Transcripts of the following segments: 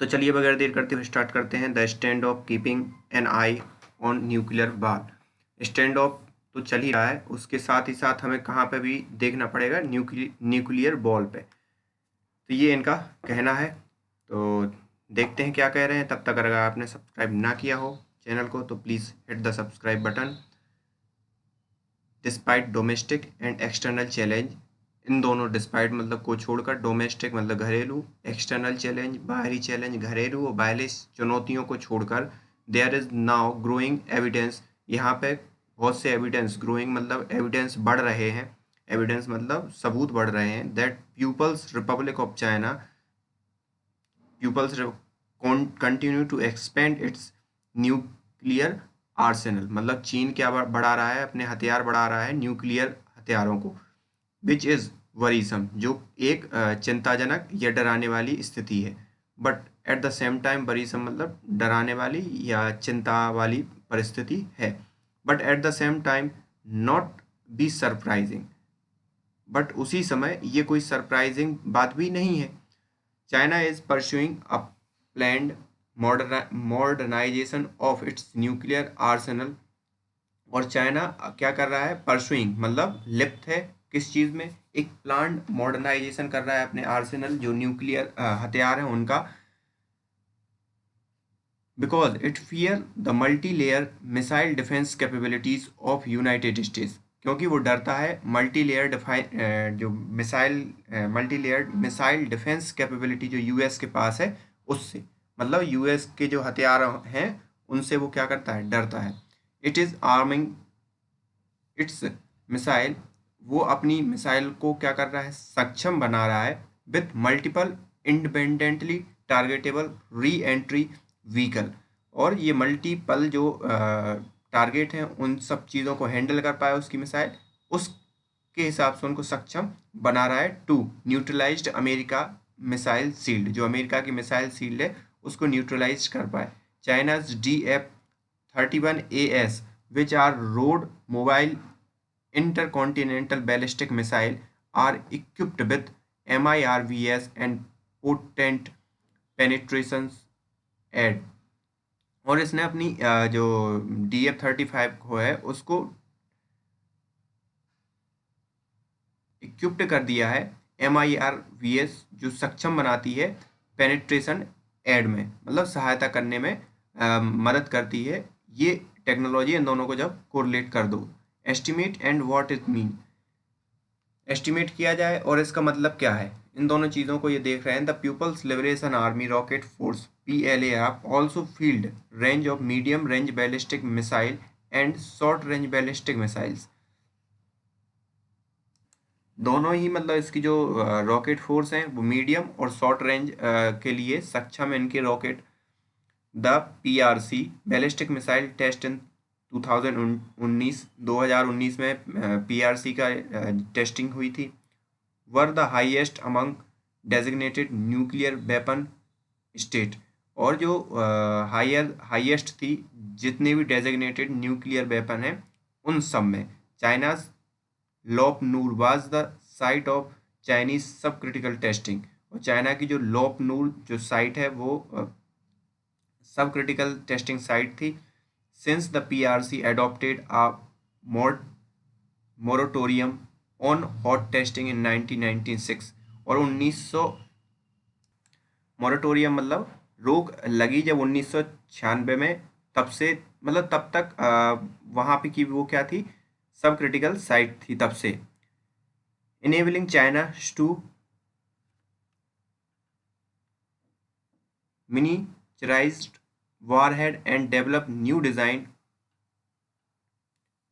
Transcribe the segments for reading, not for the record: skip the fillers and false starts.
तो चलिए बगैर देर करते हुए स्टार्ट करते हैं। The stand of keeping an I on nuclear war. Stand of तो चल ही रहा है, उसके साथ ही साथ हमें कहाँ पे भी देखना पड़ेगा, न्यूक्लियर बॉल पे। तो ये इनका कहना है। तो देखते हैं क्या कह रहे हैं। तब तक अगर आपने सब्सक्राइब ना किया हो चैनल को तो please hit the subscribe button. Despite domestic and external challenge, इन दोनों डिस्पाइट मतलब को छोड़कर, डोमेस्टिक मतलब घरेलू, एक्सटर्नल चैलेंज बाहरी चैलेंज, घरेलू और बाहरी चुनौतियों को छोड़कर, there is now growing evidence, यहाँ पे बहुत से एविडेंस, ग्रोइंग मतलब एविडेंस बढ़ रहे हैं, एविडेंस मतलब सबूत बढ़ रहे हैं, that People's Republic of China pupils continue to expand its nuclear arsenal, मतलब चीन क्या बढ़ा रहा है, अपने हथियार बढ़ा रहा है, न्यूक्लियर हथियारों को, विच इज़ वरीसम, जो एक चिंताजनक या डराने वाली स्थिति है। But at the same time, worrisome मतलब डराने वाली या चिंता वाली परिस्थिति है। But at the same time not be surprising, but उसी समय ये कोई सरप्राइजिंग बात भी नहीं है। China is pursuing a planned modernization of its nuclear arsenal, और चाइना क्या कर रहा है, परसुइंग मतलब लिप्त है किस चीज़ में, एक प्लान मॉडर्नाइजेशन कर रहा है अपने आर्सेनल जो न्यूक्लियर हथियार हैं उनका, because it fear the multi layer missile defence capabilities of United states, क्योंकि वो डरता है मल्टी लेयर जो missile multi layer missile defence capability जो यूएस के पास है उससे, मतलब यूएस के जो हथियार हैं उनसे वो क्या करता है, डरता है। It is arming it's missile, वो अपनी मिसाइल को क्या कर रहा है, सक्षम बना रहा है, with multiple independently targetable re entry vehicle, और ये मल्टीपल जो टारगेट हैं उन सब चीज़ों को हैंडल कर पाए उसकी मिसाइल, उसके हिसाब से उनको सक्षम बना रहा है to neutralized America missile shield, जो अमेरिका की मिसाइल शील्ड है उसको न्यूट्रलाइज कर पाए। China's DF-31AS which are road mobile intercontinental ballistic missile are equipped with MIRVs and potent penetration aid, और इसने अपनी जो DF-35 को है उसको इक्विप्ड कर दिया है MIRVs, जो सक्षम बनाती है पेनिट्रेशन एड में, मतलब सहायता करने में मदद करती है। ये टेक्नोलॉजी इन दोनों को जब कोरिलेट कर दो, estimate and what it mean, estimate किया जाए और इसका मतलब क्या है, इन दोनों चीज़ों को ये देख रहे हैं। The People's Liberation Army rocket force PLA also field range of medium range ballistic missile and short range ballistic missiles, दोनों ही मतलब इसकी जो रॉकेट फोर्स हैं वो मीडियम और शॉर्ट रेंज के लिए सक्षम है इनके rocket. The PRC ballistic missile test in 2019 में PRC का टेस्टिंग हुई थी, were the highest among designated nuclear weapon state, और जो हाईएस्ट थी जितने भी डेजिग्नेटेड न्यूक्लियर वेपन हैं उन सब में, China's Lop Nur was the site of Chinese subcritical testing, और चाइना की जो लोप नूर जो साइट है वो सब क्रिटिकल टेस्टिंग साइट थी। Since the PRC adopted a moratorium on hot testing in 1996, और 1900 मोरेटोरियम मतलब रोक लगी जब 1996 में, तब से मतलब तब तक वहाँ पे की वो क्या थी, सब क्रिटिकल साइट थी तब से। enabling China to miniaturized warhead and develop new design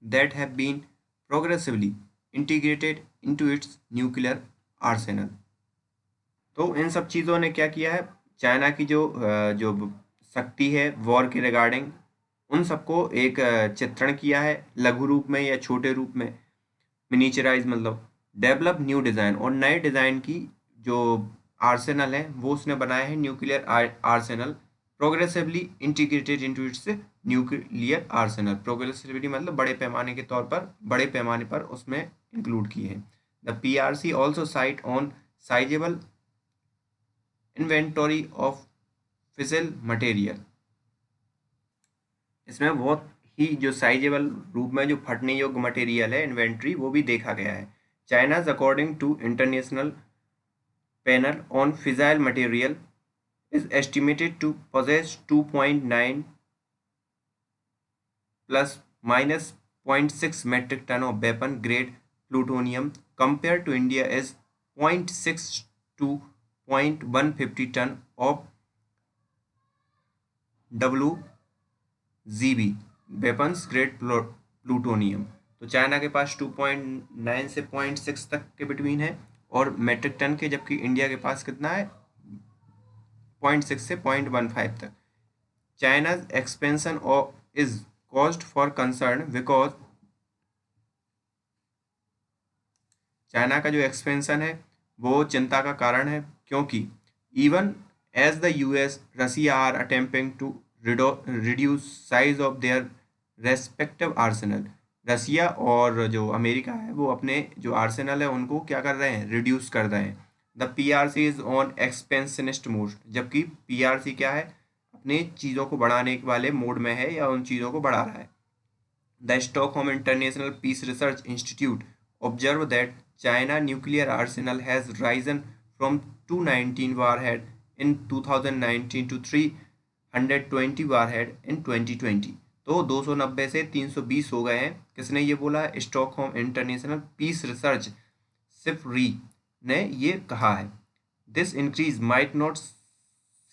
that have been progressively integrated into its nuclear arsenal। तो इन सब चीज़ों ने क्या किया है, चाइना की जो शक्ति है वॉर के रिगार्डिंग उन सबको एक चित्रण किया है लघु रूप में या छोटे रूप में, मिनीचराइज मतलब डेवलप न्यू डिज़ाइन, और नए डिज़ाइन की जो आर्सेनल है वो उसने बनाया है nuclear arsenal, progressively integrated into its nuclear arsenal, progressivity मतलब बड़े पैमाने के तौर पर, बड़े पैमाने पर उसमें इंक्लूड किए हैं। The PRC also site on sizeable inventory of फिसल मटेरियल। इसमें बहुत ही जो साइजेबल रूप में जो फटने योग्य मटेरियल है इन्वेंट्री वो भी देखा गया है। China's according to international panel on fissile material is estimated to possess 2.9 plus minus 0.6 metric ton of weapon grade plutonium compared to India is 0.6 to 0.150 ton of WZB weapons grade plutonium। तो China के पास 2.9 से 0.6 तक के between है और metric ton के, जबकि India के पास कितना है 0.6 से 0.15 तक। China's expansion is caused for concern because China का जो एक्सपेंशन है वो चिंता का कारण है, क्योंकि even as the US Russia are attempting to reduce size of their respective arsenal. Russia और जो अमेरिका है वो अपने जो आर्सेनल है उनको क्या कर रहे हैं, रिड्यूस कर रहे हैं। The PRC is on expansionist mode, जबकि पीआरसी क्या है, अपने चीज़ों को बढ़ाने वाले मोड में है या उन चीज़ों को बढ़ा रहा है। The Stockholm International Peace Research Institute observe that China nuclear arsenal has risen from 219 warhead in 2019 to 320 warhead in 2020। तो 290 से 320 हो गए हैं। किसने ये बोला? स्टॉकहोम इंटरनेशनल पीस रिसर्च सिफरी ने ये कहा है। This increase might not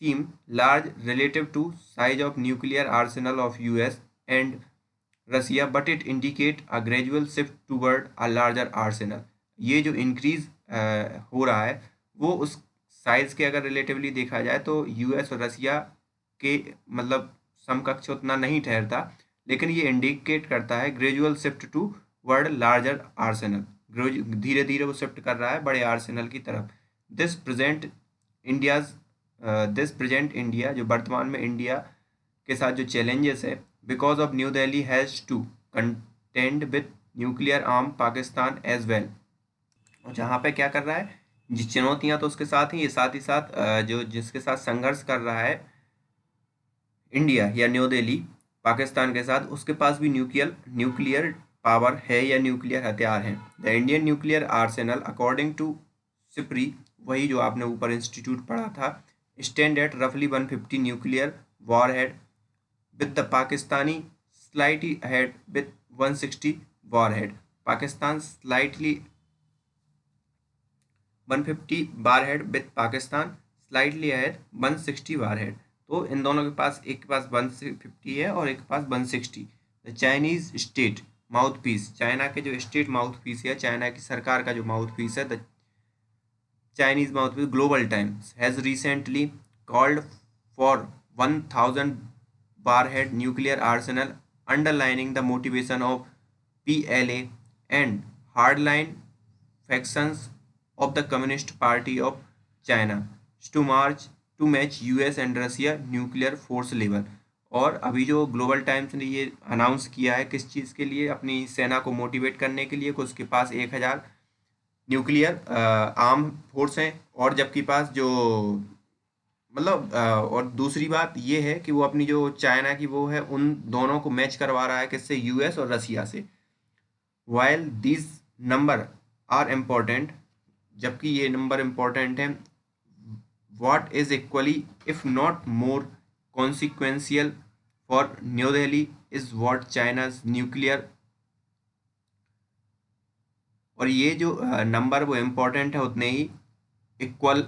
seem large relative to size of nuclear arsenal of US and Russia, but it indicate a gradual shift toward a larger arsenal। ये जो इंक्रीज हो रहा है वो उस साइज के अगर रिलेटिवली देखा जाए तो यूएस और रसिया के मतलब समकक्ष उतना नहीं ठहरता, लेकिन ये इंडिकेट करता है gradual shift toward larger arsenal. धीरे धीरे वो शिफ्ट कर रहा है बड़े आर्सेनल की तरफ। दिस प्रेजेंट इंडियाज इंडिया, जो वर्तमान में इंडिया के साथ जो चैलेंजेस है, because of New Delhi has to contend with nuclear arm Pakistan as well. और जहाँ पे क्या कर रहा है, जिस चुनौतियाँ तो उसके साथ ही, ये साथ ही साथ जो जिसके साथ संघर्ष कर रहा है इंडिया या न्यू दिल्ली पाकिस्तान के साथ, उसके पास भी न्यूक्लियर पावर है या न्यूक्लियर हथियार हैं। The Indian nuclear arsenal according to SIPRI, वही जो आपने ऊपर इंस्टीट्यूट पढ़ा था, stand at roughly 150 nuclear warhead, with the Pakistani slightly ahead with 160 warhead। Pakistan slightly 150 warhead with Pakistan slightly ahead 160 warhead। तो इन दोनों के पास, एक के पास 150 है और एक के पास 160। The Chinese state mouthpiece, China के जो स्टेट माउथ पीस है, चाइना की सरकार का जो माउथ पीस है, the Chinese mouthpiece Global Times has recently called for 1,000 warhead nuclear arsenal, underlining the motivation of PLA and hardline factions of the Communist Party of China to match US and Russia nuclear force level। और अभी जो global times ने ये announce किया है किस चीज़ के लिए, अपनी सेना को मोटिवेट करने के लिए कि उसके पास 1,000 न्यूक्लियर आर्म फोर्स हैं, और जबकि पास जो मतलब और दूसरी बात ये है कि वो अपनी जो चाइना की वो है उन दोनों को मैच करवा रहा है किससे, यूएस और रसिया से। While these numbers are important, जबकि ये नंबर इम्पोर्टेंट हैं, what is equally if not more consequential for New Delhi is what China's nuclear. और ये जो नंबर वो इम्पोर्टेंट है उतने ही इक्वल,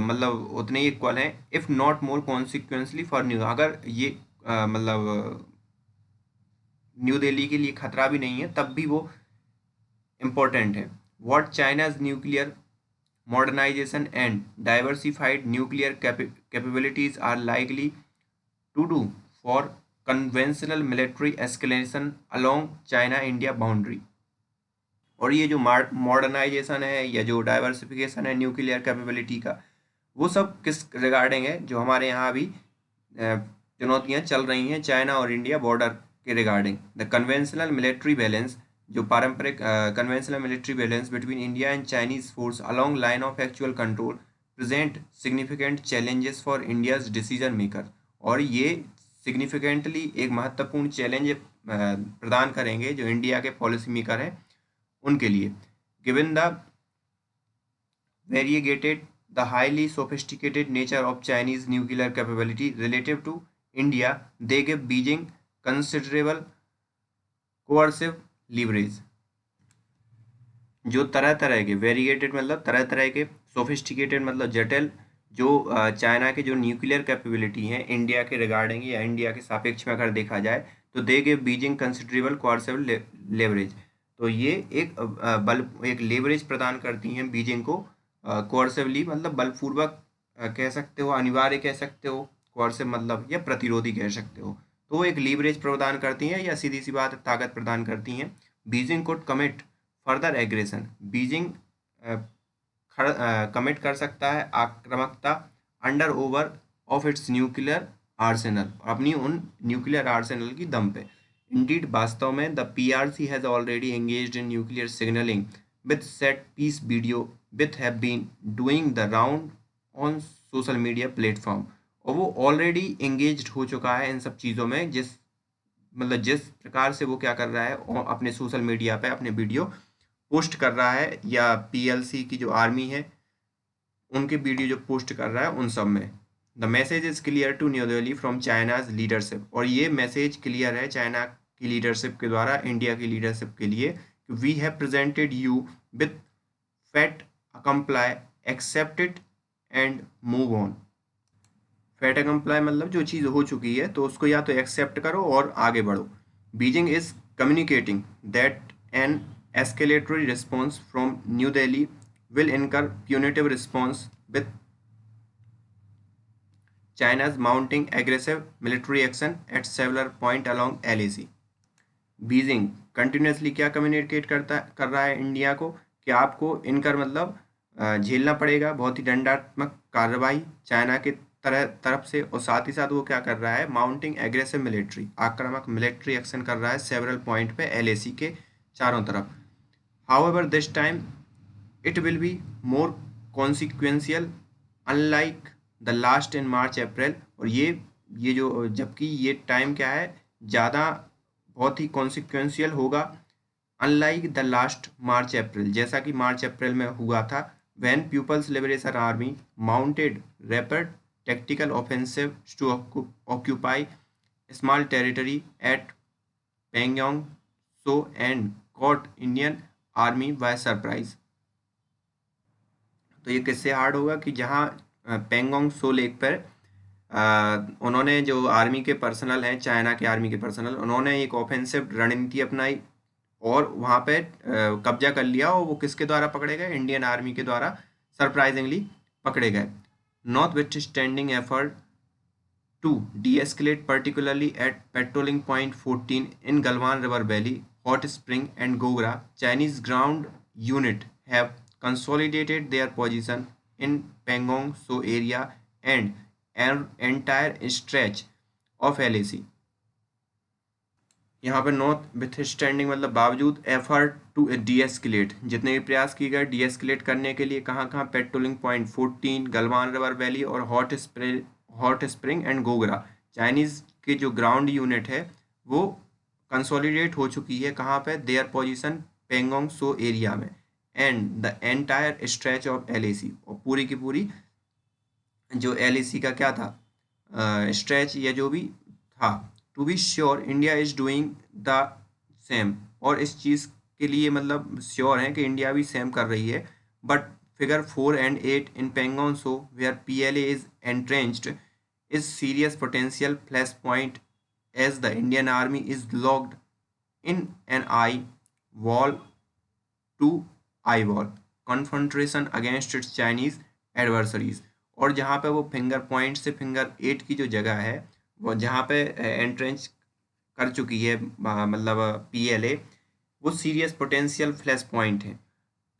मतलब उतने ही इक्वल हैं, if not more consequently for new, अगर ये मतलब न्यू दिल्ली के लिए खतरा भी नहीं है तब भी वो इम्पोर्टेंट है। What China's nuclear modernization and diversified nuclear capabilities are likely to do for conventional military escalation along China India boundary. और ये जो मॉडर्नाइजेशन है या जो डाइवर्सिफिकेशन है न्यूक्लियर कैपेबिलिटी का, वो सब किस रिगार्डिंग है, जो हमारे यहाँ अभी चुनौतियाँ चल रही हैं चाइना और इंडिया बॉर्डर के regarding. The conventional military balance, जो पारंपरिक conventional military balance between India and Chinese force along line of actual control present significant challenges for India's decision maker, और ये सिग्निफिकेंटली एक महत्वपूर्ण चैलेंज प्रदान करेंगे जो इंडिया के पॉलिसी मेकर हैं उनके लिए। Given the variegated, the highly sophisticated nature of Chinese nuclear capability relative to India, they give Beijing considerable coercive leverage। जो तरह तरह के वेरिएटेड मतलब तरह तरह के, सोफिस्टिकेटेड मतलब जटिल, जो चाइना के जो न्यूक्लियर कैपेबिलिटी हैं इंडिया के रिगार्डिंग या इंडिया के सापेक्ष में अगर देखा जाए तो they give Beijing considerable coercive leverage. तो ये एक लेवरेज प्रदान करती हैं बीजिंग को कोऑर्सिवली, मतलब बलपूर्वक कह सकते हो, अनिवार्य कह सकते हो, कोऑर्सिव मतलब या प्रतिरोधी कह सकते हो। तो वो एक लीवरेज प्रदान करती हैं या सीधी सी बात ताकत प्रदान करती हैं। Beijing could commit further aggression, Beijing commit कर सकता है आक्रामकता under over of its nuclear Arsenal, अपनी उन न्यूक्लियर आर्सेनल की दम पे। इंडीड वास्तव में the PRC has already engaged in nuclear signalling with set piece video with have been doing the round on social media platform, और वो already engaged हो चुका है इन सब चीज़ों में, जिस प्रकार से वो क्या कर रहा है अपने सोशल मीडिया पे अपने वीडियो पोस्ट कर रहा है, या पीएलसी की जो आर्मी है उनके वीडियो जो पोस्ट कर रहा है उन सब में। The message is clear to New Delhi from China's leadership, और ये मैसेज क्लियर है चाइना की लीडरशिप के द्वारा इंडिया की लीडरशिप के लिए। We have presented you with fait accompli accept it and move on. Fait accompli मतलब जो चीज़ हो चुकी है तो उसको या तो एक्सेप्ट करो और आगे बढ़ो। Beijing is communicating that an escalatory response from New Delhi will incur punitive response with China's mounting aggressive military action at several points along LAC। Beijing continuously क्या कम्युनिकेट कर रहा है इंडिया को कि आपको इनकर मतलब झेलना पड़ेगा बहुत ही दंडात्मक कार्रवाई चाइना के तरफ से, और साथ ही साथ वो क्या कर रहा है, माउंटिंग एग्रेसिव मिलिट्री, आक्रामक मिलिट्री एक्शन कर रहा है सेवरल पॉइंट पे LAC के चारों तरफ। However, this time it will be more consequential, unlike the last in March April। और ये जो जबकि ये टाइम क्या है, ज़्यादा बहुत ही कॉन्सिक्वेंशियल होगा, unlike the last March April, जैसा कि मार्च अप्रैल में हुआ था। When People's Liberation Army mounted rapid tactical offensive to occupy small territory at Pyongyang so and caught Indian army by surprise. तो ये किससे हार्ड होगा कि जहाँ पेंगोंग सो लेक पर उन्होंने जो आर्मी के पर्सनल हैं, चाइना के आर्मी के पर्सनल, उन्होंने एक ऑफेंसिव रणनीति अपनाई और वहाँ पे कब्जा कर लिया, और वो किसके द्वारा पकड़े गए, इंडियन आर्मी के द्वारा सरप्राइजिंगली पकड़े गए। Notwithstanding effort to de-escalate particularly at patrolling point 14 in Galwan river valley, Hot Spring and Gogra, Chinese ground unit have consolidated their position in Pangong Tso area and an entire stretch of LAC। यहाँ पर not with standing मतलब बावजूद, effort to D escalate, जितने भी प्रयास किए गए D escalate करने के लिए, कहाँ कहाँ, patrolling point 14, Galwan river valley और hot spring and Gogra. Chinese के जो ग्राउंड यूनिट है वो कंसोलिडेट हो चुकी है कहाँ पे, their position Pangong Tso area में, and the entire stretch of LAC, और पूरी की पूरी जो LAC का क्या था स्ट्रेच या जो भी था। To be sure India is doing the same, और इस चीज़ के लिए मतलब श्योर है कि इंडिया भी सेम कर रही है। But figure 4 and 8 in Pangong Tso where PLA is entrenched is serious potential flash point as the Indian Army is locked in an eye-wall to eye-wall confrontation against its Chinese adversaries। और जहाँ पे वो finger point से finger 8 की जो जगह है, वो जहाँ पे एंट्रेंच कर चुकी है मतलब PLA, वो सीरियस पोटेंशियल फ्लैश पॉइंट है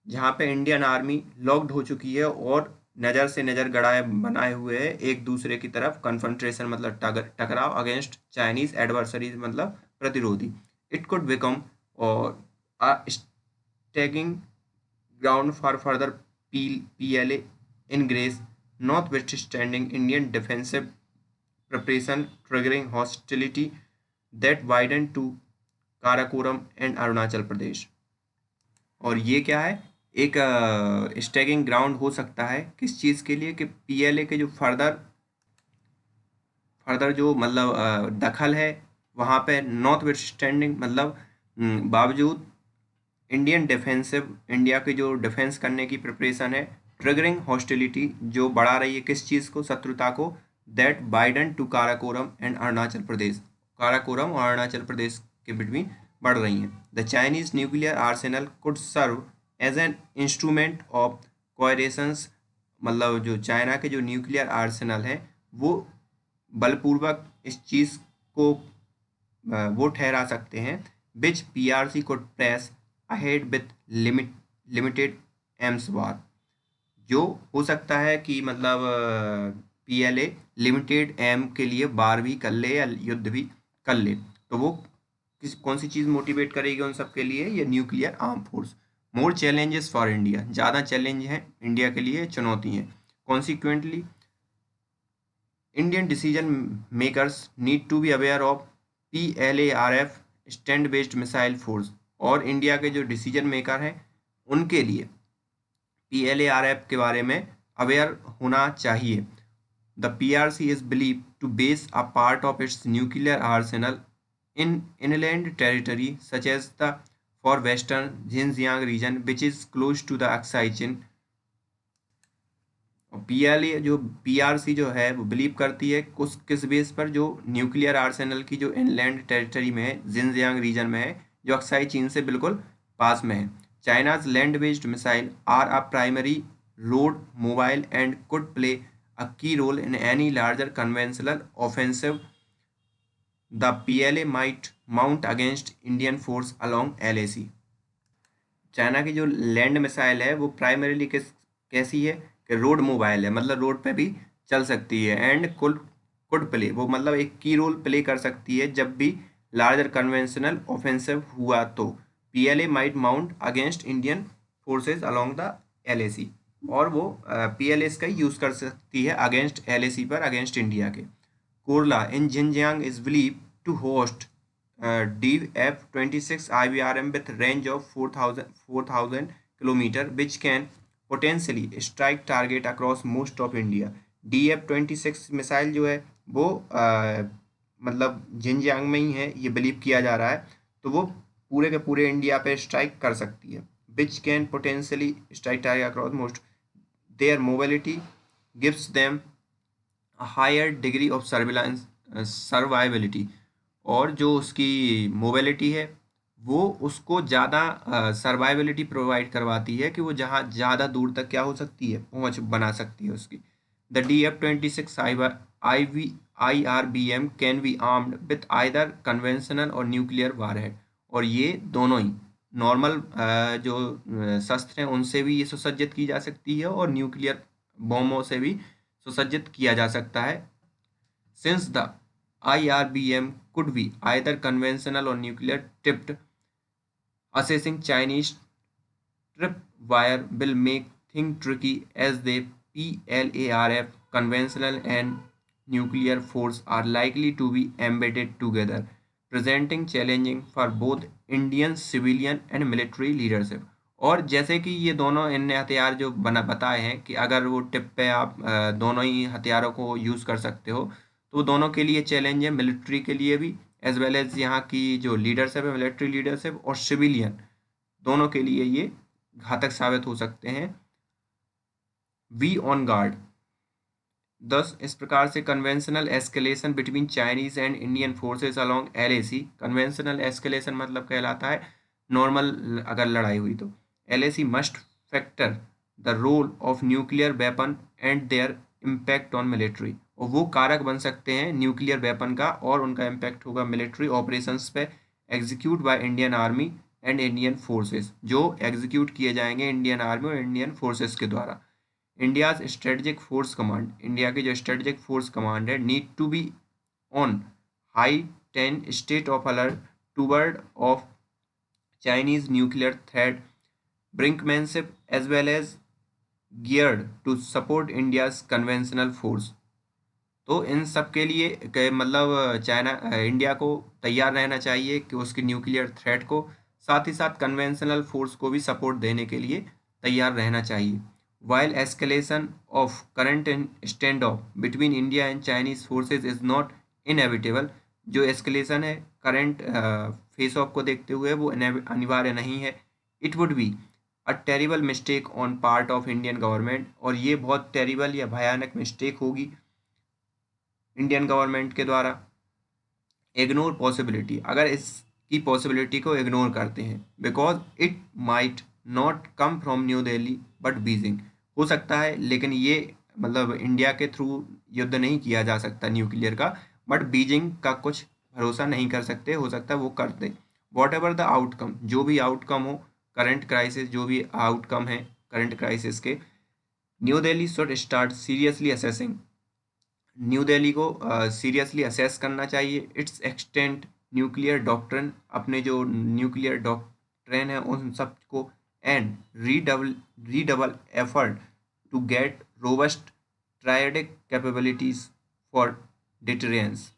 जहाँ पे इंडियन आर्मी लॉक्ड हो चुकी है और नज़र से नज़र गड़ाए बनाए हुए है एक दूसरे की तरफ, कन्फ्रंट्रेशन मतलब टकराव, अगेंस्ट चाइनीज एडवर्सरीज मतलब प्रतिरोधी। इट कुड बिकम और staging ground for further PLA in Greece, notwithstanding Indian defensive preparation triggering hostility that widened to Karakoram and Arunachal Pradesh. और ये क्या है, एक स्टैगिंग ग्राउंड हो सकता है किस चीज़ के लिए कि पीएलए के जो फर्दर फर्दर जो मतलब दखल है वहाँ पे नॉट विथस्टैंडिंग मतलब बावजूद इंडियन डिफेंसिव इंडिया की जो डिफेंस करने की प्रिपरेशन है ट्रिगरिंग हॉस्टिलिटी जो बढ़ा रही है किस चीज़ को, शत्रुता को, दैट बाइडन टू काराकोरम एंड अरुणाचल प्रदेश, काराकोरम और अरुणाचल प्रदेश के बिटवीन बढ़ रही हैं। The Chinese nuclear arsenal could serve as an instrument of coercions, मतलब जो चाइना के जो न्यूक्लियर आर्सेनल है वो बलपूर्वक इस चीज़ को वो ठहरा सकते हैं which PRC could press ahead with limited aims war, जो हो सकता है कि मतलब पीएलए लिमिटेड एम के लिए वार भी कर ले या युद्ध भी कर ले, तो वो कौन सी चीज़ मोटिवेट करेगी उन सब के लिए, ये nuclear arm force. More challenges for India, ज़्यादा चैलेंज हैं इंडिया के लिए, चुनौती हैं। Consequently Indian decision makers need to be aware of PLARF stand based missile force, और इंडिया के जो डिसीजन मेकर हैं उनके लिए PLARF के बारे में अवेयर होना चाहिए। The PRC is believe to base a part of its nuclear arsenal in inland territory such as the for western Xinjiang region which is close to the Aksai Chin। और PLA जो PRC जो है वो believe करती है उस किस base पर, जो न्यूक्लियर आर्सेनल की जो इनलैंड टेरिटरी में है, जिनजियांग रीजन में है, जो अक्साई चीन से बिल्कुल पास में है। China's land based missile are a primary road mobile and could play a key role in any larger conventional offensive the PLA might mount against Indian force along LAC। China की जो land missile है वो primarily कैसी है कि road mobile है, मतलब road पे भी चल सकती है, एंड कुड कुड प्ले वो मतलब एक की रोल प्ले कर सकती है जब भी लार्जर कन्वेंशनल ऑफेंसिव हुआ, तो PLA might mount against Indian forces along the LAC, और वो पीएलए का यूज कर सकती है अगेंस्ट LAC पर, अगेंस्ट इंडिया के। Korla in Xinjiang is believe to host DF-26 IBRM with range of 4,000 kilometer, which can potentially strike target across most of India। DF-26 missile जो है वो मतलब जिनजियांग में ही है, ये बिलीव किया जा रहा है, तो वो पूरे के पूरे इंडिया पे स्ट्राइक कर सकती है। which can potentially strike target across most, their mobility gives them a higher degree of survivability, और जो उसकी मोबिलिटी है वो उसको ज़्यादा सर्वाइबिलिटी प्रोवाइड करवाती है कि वो जहाँ ज़्यादा दूर तक क्या हो सकती है, पहुँच बना सकती है उसकी। The DF-26 IRBM can be armed with either conventional और न्यूक्लियर वारहेड, और ये दोनों ही नॉर्मल जो शस्त्र हैं उनसे भी ये सुसज्जित की जा सकती है और न्यूक्लियर बॉम्बों से भी सुसज्जित किया जा सकता है। Since the IRBM could be either conventional or nuclear tipped, assessing Chinese tripwire will make things tricky as the PLARF conventional and nuclear force are likely to be embedded together, presenting challenging for both Indian civilian and military leadership। और जैसे कि ये दोनों इनने हथियार जो बना बताए हैं कि अगर वो टिप पे आप दोनों ही हथियारों को यूज़ कर सकते हो, तो दोनों के लिए चैलेंज है, मिलिट्री के लिए भी एज वेल एज यहाँ की जो लीडरशिप है, मिलिट्री लीडरशिप और सिविलियन दोनों के लिए ये घातक साबित हो सकते हैं। वी ऑन गार्ड, दस इस प्रकार से conventional escalation between Chinese and Indian forces along LAC, conventional escalation मतलब कहलाता है नॉर्मल अगर लड़ाई हुई तो, LAC must factor the role of nuclear weapon and their impact on military, और वो कारक बन सकते हैं न्यूक्लियर वेपन का और उनका इम्पैक्ट होगा मिलिट्री ऑपरेशंस पे execute by Indian army and Indian forces, जो एग्जीक्यूट किए जाएंगे इंडियन आर्मी और इंडियन फोर्सेस के द्वारा। India's strategic force command, India की जो स्ट्रेटजिक फोर्स कमांड है, need to be on high 10 state of alert toward of Chinese nuclear threat brinkmanship as well as geared to support India's conventional force। तो इन सब के लिए मतलब India को तैयार रहना चाहिए कि उसकी न्यूक्लियर थ्रेट को, साथ ही साथ कन्वेंशनल फोर्स को भी सपोर्ट देने के लिए तैयार रहना चाहिए। While escalation of current stand of between India and Chinese forces is not inevitable, जो एस्केलेशन है करंट फेस ऑफ को देखते हुए वो अनिवार्य नहीं है। It would be a terrible mistake on part of Indian government, और ये बहुत टेरिबल या भयानक मिस्टेक होगी इंडियन गवर्नमेंट के द्वारा। इग्नोर पॉसिबिलिटी, अगर इसकी पॉसिबिलिटी को इग्नोर करते हैं, because it might not come from new Delhi but Beijing, हो सकता है लेकिन ये मतलब इंडिया के थ्रू युद्ध नहीं किया जा सकता न्यूक्लियर का, बट बीजिंग का कुछ भरोसा नहीं कर सकते, हो सकता है वो कर दे। वॉट एवर द आउटकम, जो भी आउटकम हो करंट क्राइसिस, जो भी आउटकम है करंट क्राइसिस के, new Delhi should start seriously assessing, new Delhi को सीरियसली असेस करना चाहिए इट्स एक्सटेंट न्यूक्लियर डॉक्ट्रिन, अपने जो न्यूक्लियर डॉक्ट्रिन है उन सब को, and redouble effort to get robust triadic capabilities for deterrence.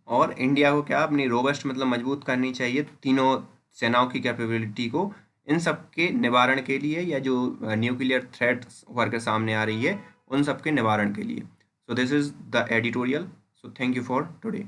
और इंडिया को क्या अपनी रोबस्ट मतलब मजबूत करनी चाहिए तीनों सेनाओं की कैपेबिलिटी को, इन सब के निवारण के लिए, या जो न्यूक्लियर थ्रेट उभर कर सामने आ रही है उन सब के निवारण के लिए। So this is the editorial. So thank you for today.